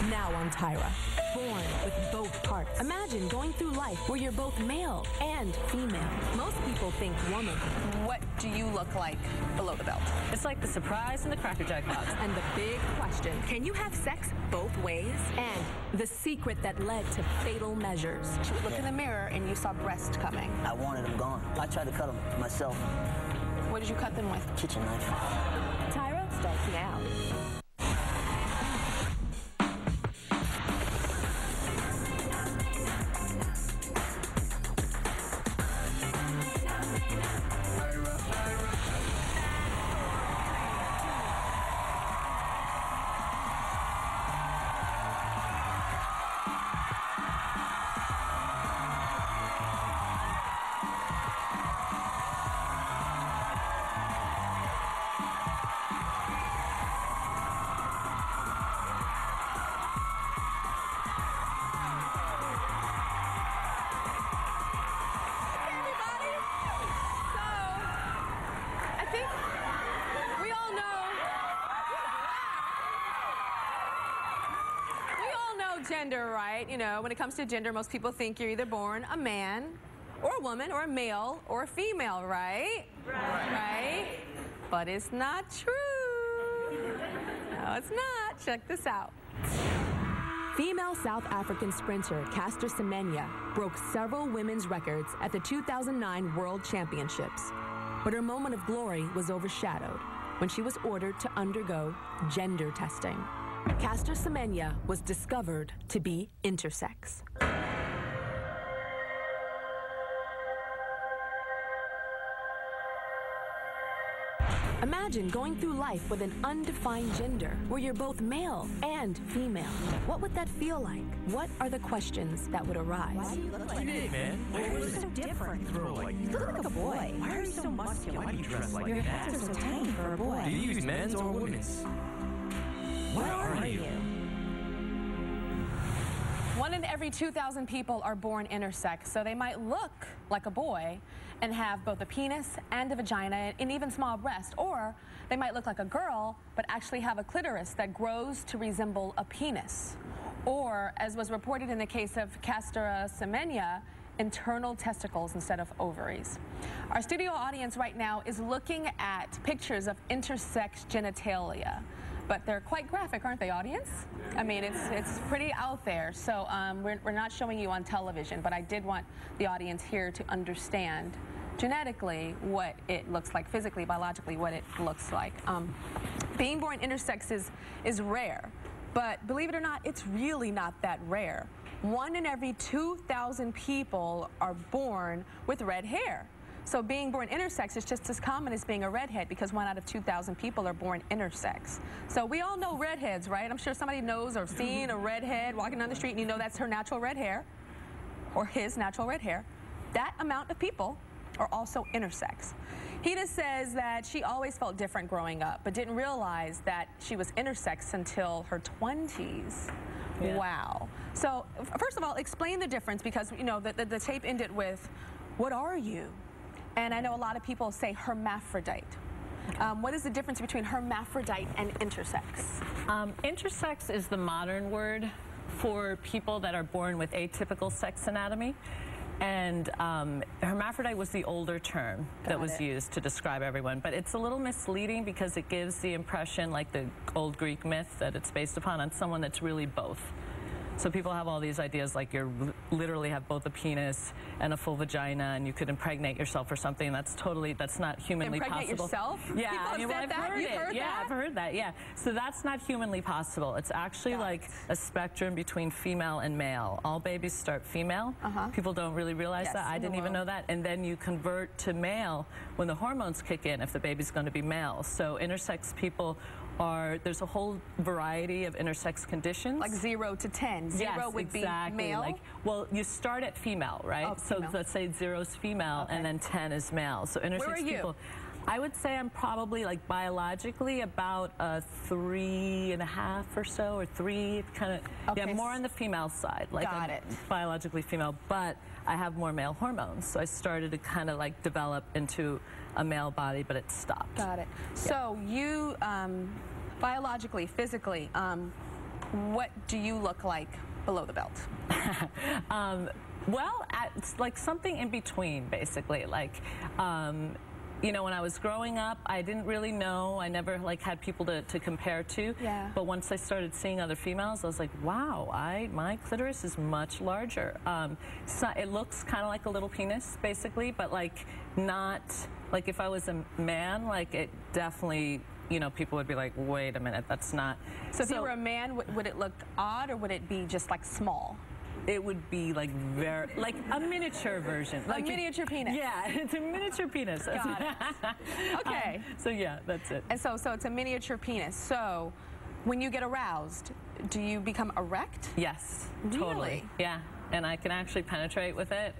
Now on Tyra. Born with both parts. Imagine going through life where you're both male and female. Most people think woman. What do you look like below the belt? It's like the surprise and the Cracker Jack box. And the big question, can you have sex both ways? And the secret that led to fatal measures. You look in the mirror and you saw breast coming. I wanted them gone. I tried to cut them myself. What did you cut them with? Kitchen knife. Tyra starts now. Gender, right? You know, when it comes to gender, most people think you're either born a man or a woman or a male or a female, right? Right? But it's not true. No, it's not. Check this out. Female South African sprinter Caster Semenya broke several women's records at the 2009 World Championships. But her moment of glory was overshadowed when she was ordered to undergo gender testing. Caster Semenya was discovered to be intersex. Imagine going through life with an undefined gender, where you're both male and female. What would that feel like? What are the questions that would arise? Why do you look like that? Man, Why are you so different? You look like a boy. Why are you so muscular? Why do you dress like Your that? hands are so tiny for a boy. Do you use men's or women's? What are you? 1 in every 2,000 people are born intersex, so they might look like a boy and have both a penis and a vagina and even small breasts, or they might look like a girl but actually have a clitoris that grows to resemble a penis, or, as was reported in the case of Caster Semenya, internal testicles instead of ovaries. Our studio audience right now is looking at pictures of intersex genitalia. But they're quite graphic, aren't they, audience? I mean, it's pretty out there. So we're not showing you on television, but I did want the audience here to understand genetically what it looks like, physically, biologically, what it looks like. Being born intersex is rare, but believe it or not, it's really not that rare. 1 in every 2,000 people are born with red hair. So being born intersex is just as common as being a redhead, because 1 out of 2,000 people are born intersex. So we all know redheads, right? I'm sure somebody knows or seen a redhead walking down the street and you know that's her natural red hair or his natural red hair. That amount of people are also intersex. Hida says that she always felt different growing up, but didn't realize that she was intersex until her 20s. Yeah. Wow. So first of all, explain the difference, because you know the tape ended with, what are you? And I know a lot of people say hermaphrodite. What is the difference between hermaphrodite and intersex? Intersex is the modern word for people that are born with atypical sex anatomy. And hermaphrodite was the older term that was used to describe everyone. But it's a little misleading because it gives the impression, like the old Greek myth that it's based upon, on someone that's really both. So people have all these ideas like you literally have both a penis and a full vagina, and you could impregnate yourself or something. That's not humanly possible. Impregnate yourself? Yeah, People have said that? You've heard that? I've heard that, yeah. So that's not humanly possible. It's actually like a spectrum between female and male. All babies start female. People don't really realize that. I didn't even know that. And then you convert to male when the hormones kick in if the baby's going to be male. So intersex people there's a whole variety of intersex conditions. Like 0 to 10. 0 would be male? Like, well, you start at female, right? Oh, female. So let's say 0 is female, and then 10 is male. So intersex Where are you? people, I would say I'm probably, like, biologically about a 3.5 or so, or 3, kind of, yeah, more on the female side. Like, Got it. Biologically female, but I have more male hormones. So I started to kind of, like, develop into a male body, but it stopped. Got it. So you, biologically, physically, what do you look like below the belt? Well, it's like something in between, basically. Like, you know, when I was growing up, I didn't really know. I never like had people to compare to. Yeah. But once I started seeing other females, I was like, wow, my clitoris is much larger. So it looks kind of like a little penis, basically, but like not like if I was a man, like it definitely. You know, people would be like, wait a minute, that's not. So if you were a man, would it look odd, or would it be just like small? It would be like like a miniature version. Like a miniature penis. Yeah, it's a miniature penis. Got it. Okay. So yeah, that's it. And so it's a miniature penis. So when you get aroused, do you become erect? Yes, Really? totally. Yeah, and I can actually penetrate with it.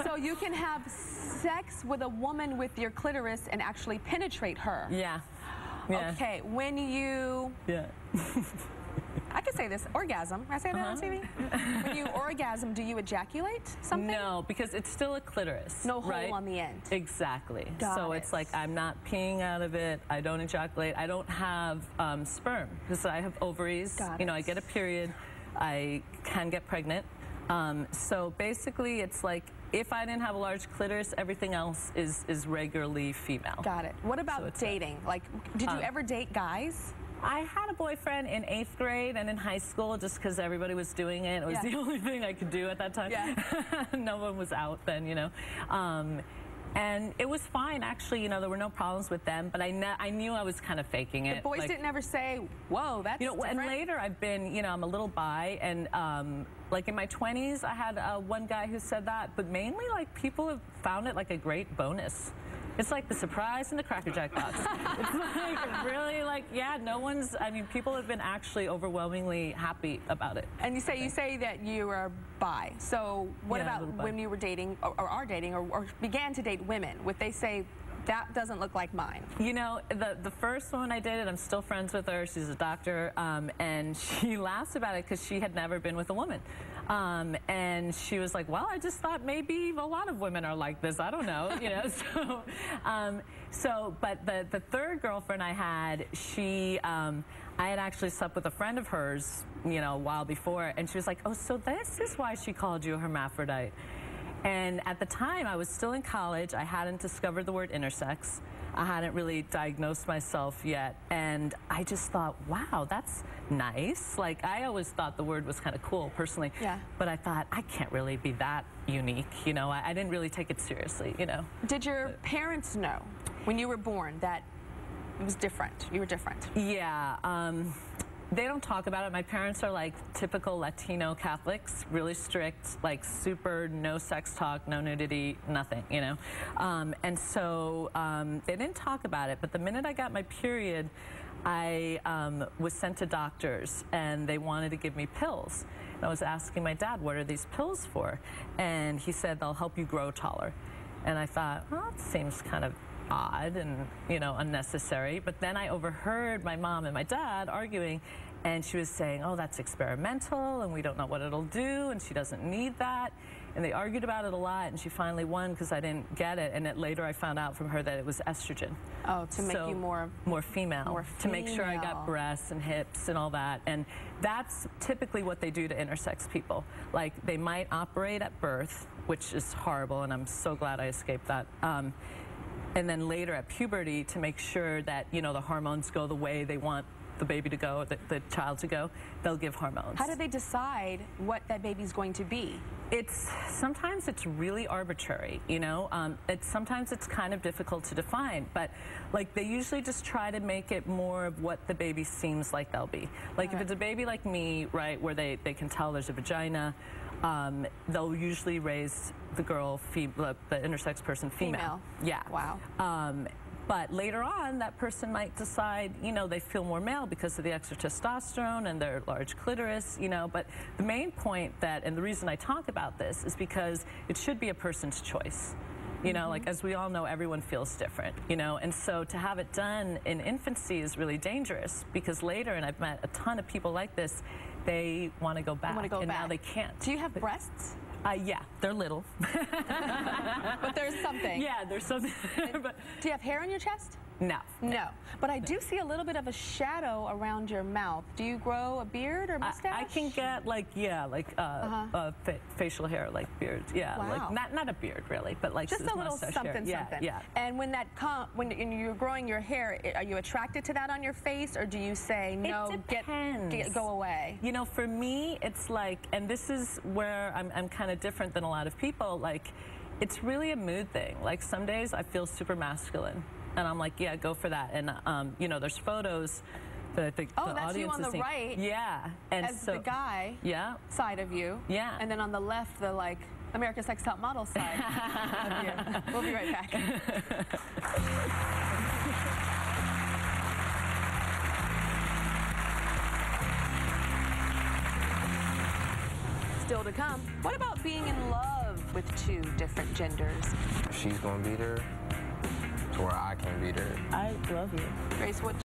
So you can have sex with a woman with your clitoris and actually penetrate her. Yeah. Yeah. Okay, when you, Yeah. I can say this, orgasm. Can I say that on TV? When you orgasm, do you ejaculate something? No, because it's still a clitoris. No hole right? on the end. Exactly. Got so it. it's like I'm not peeing out of it. I don't ejaculate. I don't have sperm because I have ovaries. Got you know, it. I get a period. I can get pregnant. So basically, it's like if I didn't have a large clitoris, everything else is regularly female. Got it. What about it's dating? Like, did you ever date guys? I had a boyfriend in 8th grade and in high school just because everybody was doing it. It was the only thing I could do at that time. Yeah. No one was out then, you know. And it was fine, actually. You know, there were no problems with them, but I knew I was kind of faking it. The boys didn't ever say, whoa, that's different. And later I've been, you know, I'm a little bi, and like in my 20s, I had one guy who said that, but mainly like people have found it like a great bonus. It's like the surprise in the Cracker Jack box. It's like really like, yeah, I mean, people have been actually overwhelmingly happy about it. And you say that you are bi. So what Yeah, a about little bi. when you were dating or are dating or began to date women? Would they say, that doesn't look like mine? You know, the first woman I dated, I'm still friends with her. She's a doctor, and she laughs about it because she had never been with a woman. And she was like, well, I just thought maybe a lot of women are like this. I don't know, you know. But the third girlfriend I had, I had actually slept with a friend of hers, you know, a while before, and she was like, oh, so this is why she called you a hermaphrodite. And at the time, I was still in college. I hadn't discovered the word intersex. I hadn't really diagnosed myself yet. And I just thought, wow, that's nice. Like, I always thought the word was kind of cool, personally. Yeah. But I thought, I can't really be that unique. You know, I didn't really take it seriously, you know. Did your parents know when you were born that it was different? You were different? Yeah. They don't talk about it. My parents are like typical Latino Catholics, really strict, like super no sex talk, no nudity, nothing, you know. And so they didn't talk about it. But the minute I got my period, I was sent to doctors, and they wanted to give me pills. And I was asking my dad, what are these pills for? And he said, they'll help you grow taller. And I thought, well, that seems kind of odd and, you know, unnecessary. But then I overheard my mom and my dad arguing, and she was saying, oh, that's experimental, and we don't know what it'll do, and she doesn't need that. And they argued about it a lot, and she finally won because I didn't get it. And later I found out from her that it was estrogen. Oh, to make you more female. More to make sure I got female. breasts and hips and all that. And that's typically what they do to intersex people. Like, they might operate at birth, which is horrible, and I'm so glad I escaped that. And then later at puberty, to make sure that, you know, the hormones go the way they want the baby to go, the child to go, they'll give hormones. How do they decide what that baby's going to be? Sometimes it's really arbitrary, you know. Sometimes it's kind of difficult to define, but like they usually just try to make it more of what the baby seems like they'll be. Like if it's a baby like me, right, where they can tell there's a vagina, they'll usually raise the girl, the intersex person, female. Yeah. Wow. But later on, that person might decide, you know, they feel more male because of the extra testosterone and their large clitoris, you know. But the main point and the reason I talk about this is because it should be a person's choice. You know, like, as we all know, everyone feels different, you know. And so to have it done in infancy is really dangerous because later, and I've met a ton of people like this, they want to go back. Now they can't. Do you have breasts? Yeah, they're little. But there's something. Yeah, there's something. But do you have hair on your chest? No. No. But I do see a little bit of a shadow around your mouth. Do you grow a beard or mustache? I can get facial hair, like beards. Yeah, Wow. like not a beard really, but like just a little mustache something, hair. something. Yeah. And when you're growing your hair, are you attracted to that on your face, or do you say no, go away? You know, for me, it's like, and this is where I'm kind of different than a lot of people. Like, it's really a mood thing. Like some days I feel super masculine, and I'm like, yeah, go for that. And you know, there's photos that I think the that's audience you on the seeing. right. Yeah, and as so the guy. Yeah. Side of you. Yeah. And then on the left, the like America's Next Top Model side of you. We'll be right back. Still to come, what about being in love with two different genders? She's gonna beat her to where I can beat her. I love you. Grace, what